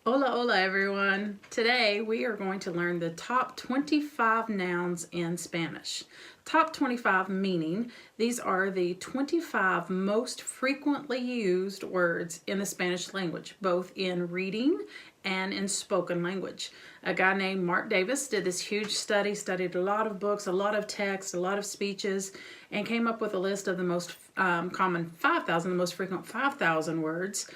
Hola, hola everyone. Today we are going to learn the top 25 nouns in Spanish. Top 25 meaning these are the 25 most frequently used words in the Spanish language, both in reading and in spoken language. A guy named Mark Davis did this huge study, studied a lot of books, a lot of text, a lot of speeches, and came up with a list of the most common 5,000, the most frequent 5,000 words.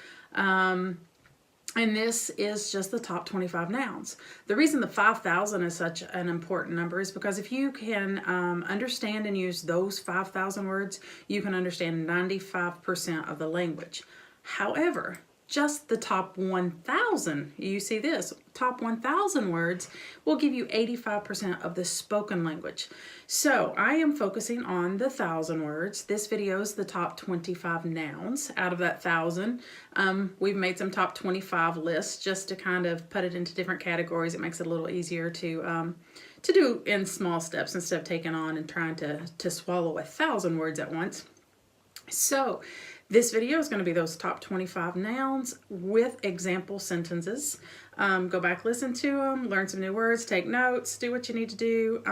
And this is just the top 25 nouns. The reason the 5,000 is such an important number is because if you can understand and use those 5,000 words, you can understand 95% of the language. However, just the top 1,000, you see this, top 1,000 words will give you 85% of the spoken language. So I am focusing on the 1,000 words. This video is the top 25 nouns. Out of that 1,000, we've made some top 25 lists just to kind of put it into different categories. It makes it a little easier to do in small steps instead of taking on and trying to swallow 1,000 words at once. So this video is going to be those top 25 nouns with example sentences. Go back, listen to them, learn some new words, take notes, do what you need to do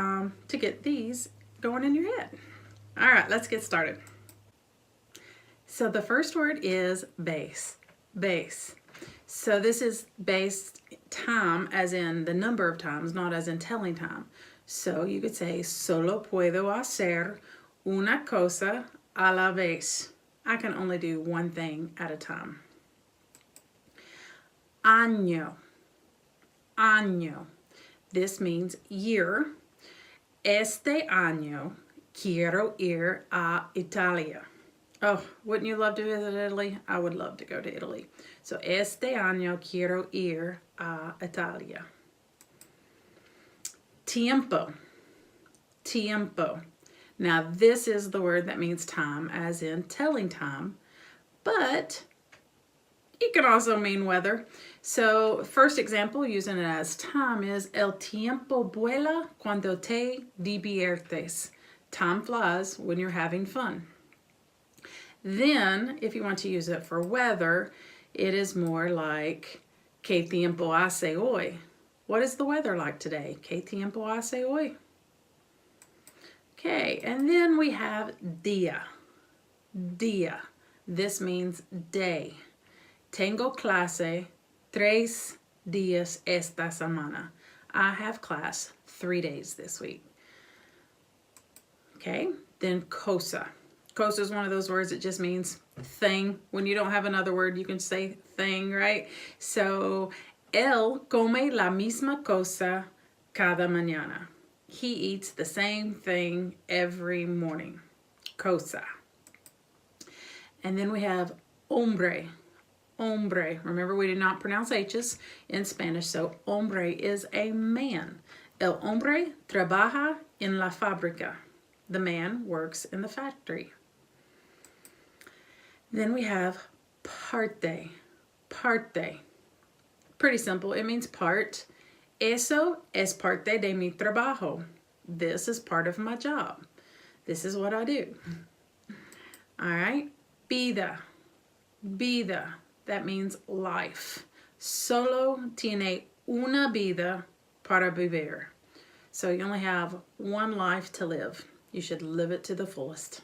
to get these going in your head. All right, let's get started. So the first word is base. Base. So this is base time as in the number of times, not as in telling time. So you could say, solo puedo hacer una cosa a la vez. I can only do one thing at a time. Año. Año. This means year. Este año quiero ir a Italia. Oh, wouldn't you love to visit Italy? I would love to go to Italy. So, este año quiero ir a Italia. Tiempo. Tiempo. Now, this is the word that means time, as in telling time, but it can also mean weather. So, first example using it as time is el tiempo vuela cuando te diviertes. Time flies when you're having fun. Then, if you want to use it for weather, it is more like ¿Qué tiempo hace hoy? What is the weather like today? ¿Qué tiempo hace hoy? Okay, and then we have día. Día. This means day. Tengo clase 3 días esta semana. I have class 3 days this week. Okay, then cosa. Cosa is one of those words that just means thing. When you don't have another word, you can say thing, right? So, él come la misma cosa cada mañana. He eats the same thing every morning. Cosa. And then we have hombre. Hombre. Remember, we do not pronounce H's in Spanish, so hombre is a man. El hombre trabaja en la fábrica. The man works in the factory. Then we have parte. Parte. Pretty simple. It means part. Eso es parte de mi trabajo. This is part of my job. This is what I do. All right. Vida. Vida. That means life. Solo tiene una vida para vivir. So you only have one life to live. You should live it to the fullest.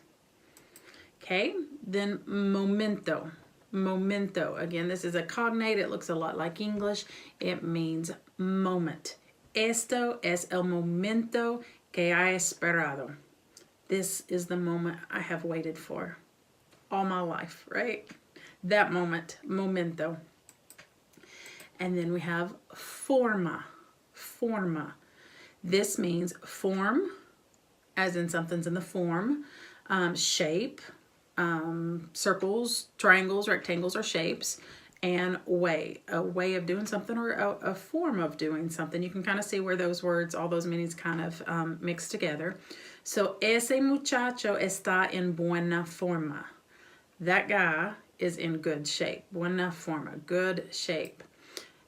Okay. Then momento. Momento. Again, this is a cognate. It looks a lot like English. It means moment. Esto es el momento que he esperado. This is the moment I have waited for all my life, right? That moment, momento. And then we have forma. Forma. This means form, as in something's in the form, shape, circles, triangles, rectangles, or shapes, and way, a way of doing something or a form of doing something. You can kind of see where those words, all those meanings kind of mix together. So, ese muchacho está en buena forma. That guy is in good shape. Buena forma, good shape.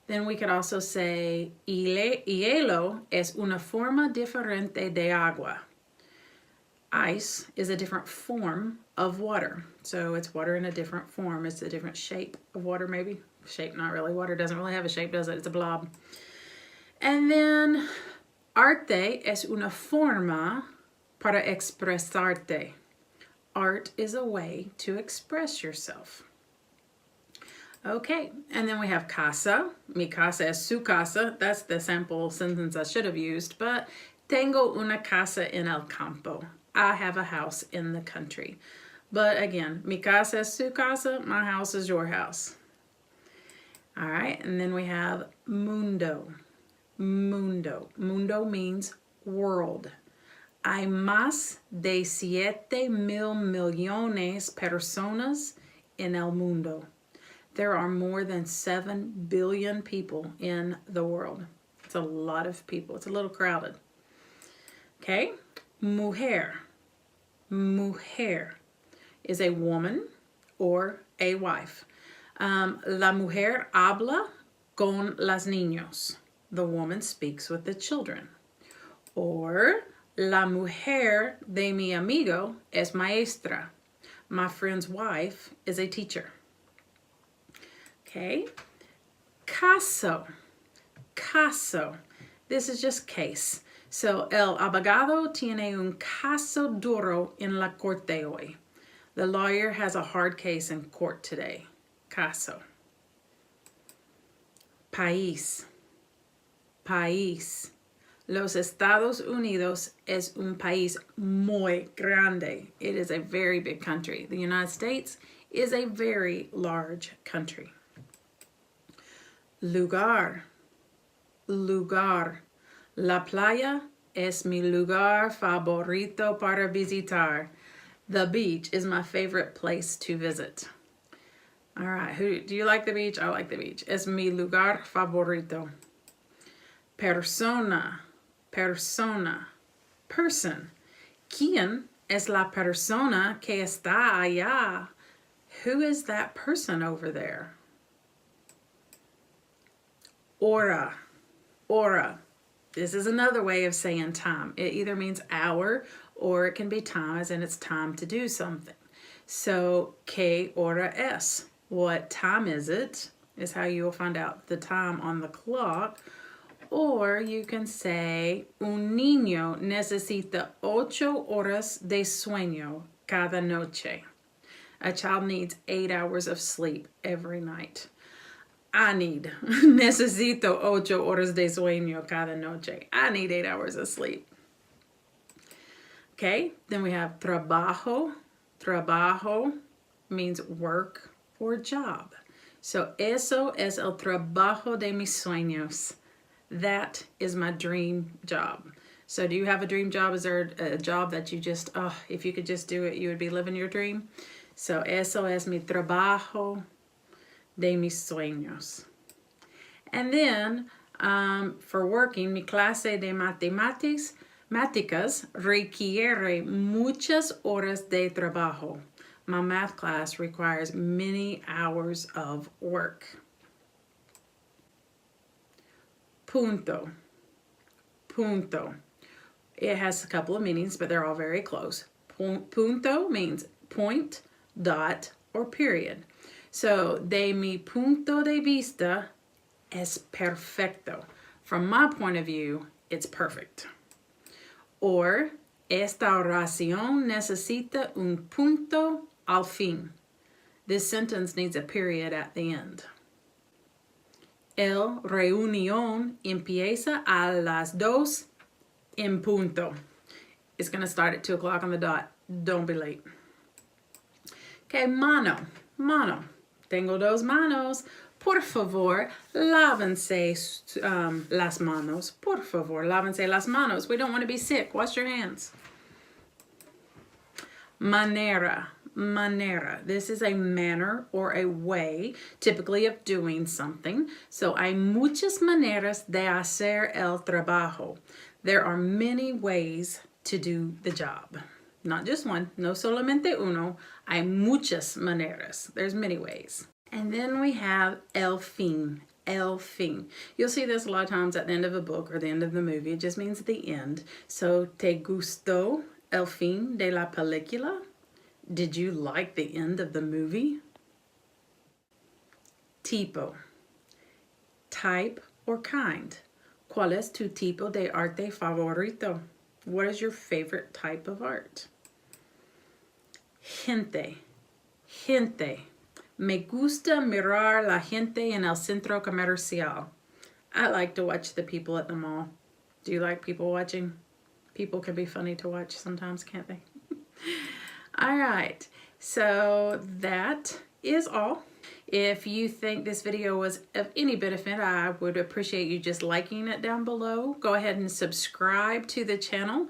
Then we could also say, hielo es una forma diferente de agua. Ice is a different form of water. So it's water in a different form. It's a different shape of water maybe. Shape, not really. Water doesn't really have a shape, does it? It's a blob. And then, arte es una forma para expresarte. Art is a way to express yourself. Okay, and then we have casa. Mi casa es su casa. That's the sample sentence I should have used, but tengo una casa en el campo. I have a house in the country. But again, mi casa es su casa. My house is your house. All right, and then we have mundo. Mundo. Mundo means world. Hay más de 7,000 millones personas en el mundo. There are more than 7 billion people in the world. It's a lot of people. It's a little crowded. Okay, mujer. Mujer is a woman or a wife. La mujer habla con los niños. The woman speaks with the children. Or, la mujer de mi amigo es maestra. My friend's wife is a teacher. Okay. Caso. Caso. This is just case. So, el abogado tiene un caso duro en la corte hoy. The lawyer has a hard case in court today. Caso. País. País. Los Estados Unidos es un país muy grande. It is a very big country. The United States is a very large country. Lugar. Lugar. La playa es mi lugar favorito para visitar. The beach is my favorite place to visit. All right, do you like the beach? I like the beach. Es mi lugar favorito. Persona. Persona. Person. ¿Quién es la persona que está allá? Who is that person over there? Hora. Hora. This is another way of saying time. It either means hour or it can be time, as in it's time to do something. So, ¿qué hora es? What time is it? Is how you will find out the time on the clock. Or you can say, un niño necesita 8 horas de sueño cada noche. A child needs 8 hours of sleep every night. Necesito 8 horas de sueño cada noche. I need 8 hours of sleep. Okay, then we have trabajo. Trabajo means work or job. So, eso es el trabajo de mis sueños. That is my dream job. So, do you have a dream job? Is there a job that you just, if you could just do it, you would be living your dream? So, eso es mi trabajo de mis sueños. And then, for working, mi clase de matemáticas requiere muchas horas de trabajo. My math class requires many hours of work. Punto. Punto. It has a couple of meanings, but they're all very close. Punto means point, dot, or period. So, de mi punto de vista es perfecto. From my point of view, it's perfect. Or, esta oración necesita un punto al fin. This sentence needs a period at the end. El reunión empieza a las 2 en punto. It's going to start at 2 o'clock on the dot. Don't be late. Okay, mano. Mano. Tengo 2 manos. Por favor, lávense las manos. Por favor, lávense las manos. We don't want to be sick. Wash your hands. Manera. Manera. This is a manner or a way, typically of doing something. So, hay muchas maneras de hacer el trabajo. There are many ways to do the job. Not just one. No solamente uno. Hay muchas maneras. There's many ways. And then we have el fin. El fin. You'll see this a lot of times at the end of a book or the end of the movie. It just means the end. So, ¿te gustó el fin de la película? Did you like the end of the movie? Tipo. Type or kind. ¿Cuál es tu tipo de arte favorito? What is your favorite type of art? Gente. Gente. Me gusta mirar la gente en el centro comercial. I like to watch the people at the mall. Do you like people watching? People can be funny to watch sometimes, can't they? All right, so that is all. If you think this video was of any benefit, I would appreciate you just liking it down below. Go ahead and subscribe to the channel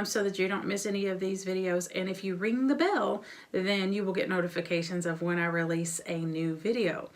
so that you don't miss any of these videos. And if you ring the bell, then you will get notifications of when I release a new video.